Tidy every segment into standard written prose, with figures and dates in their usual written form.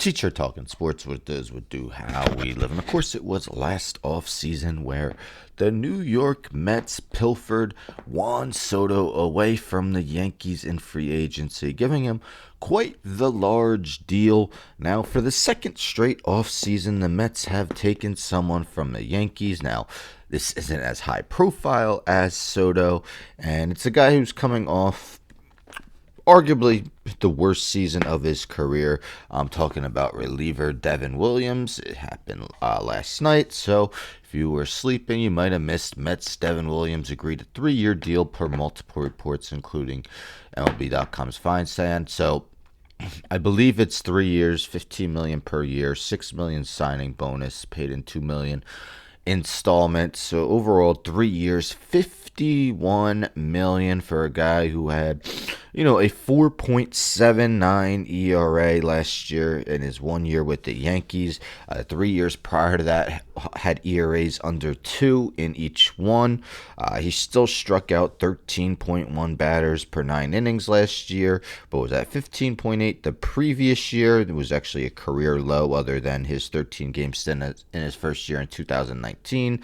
Teacher talking sports, what it does, what do, how we live. And of course, it was last off season where the New York Mets pilfered Juan Soto away from the Yankees in free agency, giving him quite the large deal. Now, for the second straight off season, the Mets have taken someone from the Yankees. Now, this isn't as high profile as Soto, and it's a guy who's coming off arguably the worst season of his career. I'm talking about reliever Devin Williams. It happened last night, so if you were sleeping, you might have missed. Mets Devin Williams agreed a 3-year deal per multiple reports, including MLB.com's Feinstein. So I believe it's 3 years, $15 million per year, $6 million signing bonus, paid in $2 million installments. So overall, 3 years, $51 million for a guy who had, a 4.79 ERA last year in his 1 year with the Yankees. 3 years prior to that had ERAs under 2 in each one. He still struck out 13.1 batters per 9 innings last year, but was at 15.8 the previous year. It was actually a career low other than his 13-game stint in his first year in 2019.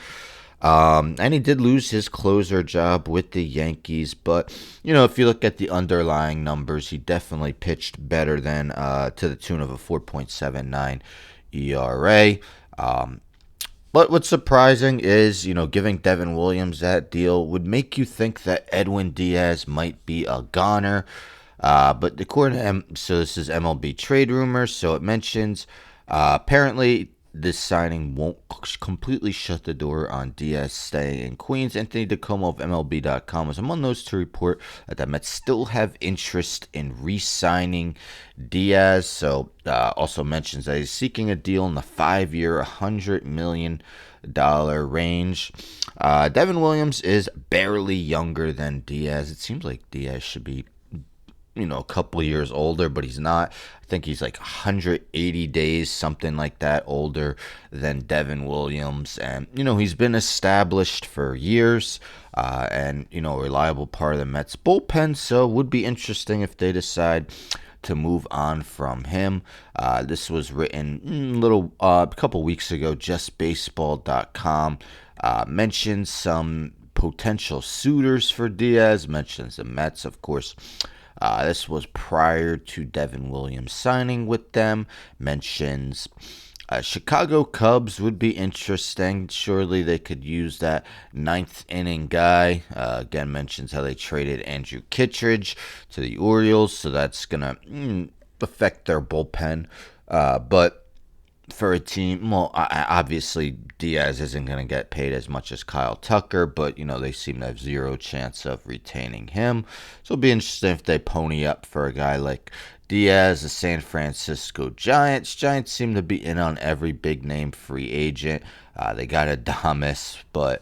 And he did lose his closer job with the Yankees, but if you look at the underlying numbers, he definitely pitched better than to the tune of a 4.79 ERA. But what's surprising is, giving Devin Williams that deal would make you think that Edwin Diaz might be a goner. But according to so this is MLB trade rumors, so it mentions apparently this signing won't completely shut the door on Diaz staying in Queens. Anthony DeComo of MLB.com was among those to report that the Mets still have interest in re-signing Diaz. So also mentions that he's seeking a deal in the 5-year, $100 million range. Devin Williams is barely younger than Diaz. It seems like Diaz should be a couple of years older, but he's not. I think he's like 180 days, something like that, older than Devin Williams. And, he's been established for years and, a reliable part of the Mets bullpen. So it would be interesting if they decide to move on from him. This was written a couple weeks ago. JustBaseball.com mentions some potential suitors for Diaz, mentions the Mets, of course. This was prior to Devin Williams signing with them. Mentions Chicago Cubs would be interesting. Surely they could use that ninth inning guy. Again, mentions how they traded Andrew Kittredge to the Orioles, so that's going to affect their bullpen. But for a team, obviously Diaz isn't going to get paid as much as Kyle Tucker, but, they seem to have zero chance of retaining him. So it'll be interesting if they pony up for a guy like Diaz, the San Francisco Giants. Giants seem to be in on every big-name free agent. They got Adames, but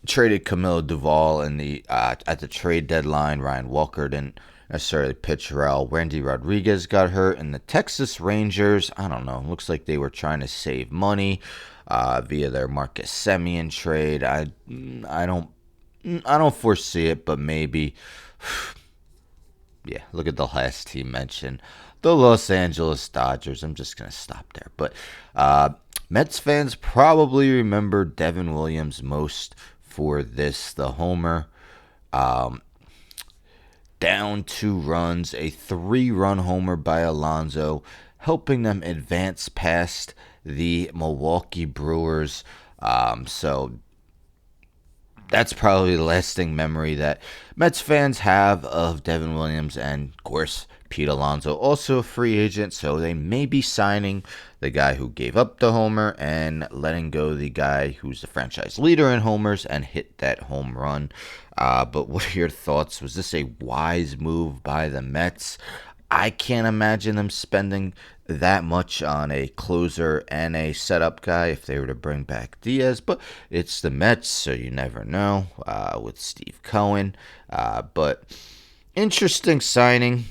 traded Camilo Duvall in at the trade deadline. Ryan Walker didn't necessarily pitch well. Randy Rodriguez got hurt, and the Texas Rangers, I don't know, looks like they were trying to save money via their Marcus Semien trade. I don't foresee it, but maybe. Yeah, look at the last team mentioned, the Los Angeles Dodgers. I'm just gonna stop there. But Mets fans probably remember Devin Williams most for this, the homer. Down 2 runs, a 3-run homer by Alonso, helping them advance past the Milwaukee Brewers. So that's probably the lasting memory that Mets fans have of Devin Williams, and of course Pete Alonso, also a free agent, so they may be signing the guy who gave up the homer and letting go the guy who's the franchise leader in homers and hit that home run. But what are your thoughts? Was this a wise move by the Mets? I can't imagine them spending that much on a closer and a setup guy if they were to bring back Diaz, but it's the Mets, so you never know with Steve Cohen. But interesting signing.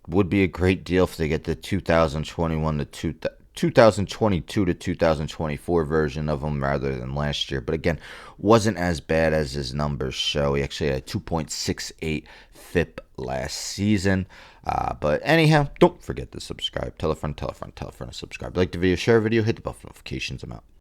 Would be a great deal if they get the 2021 to 2022 to 2024 version of him rather than last year. But again, wasn't as bad as his numbers show. He actually had a 2.68 FIP last season. But anyhow, don't forget to subscribe. Tell a friend, tell a friend, tell a friend to subscribe. Like the video, share a video, hit the bell for notifications. I'm out.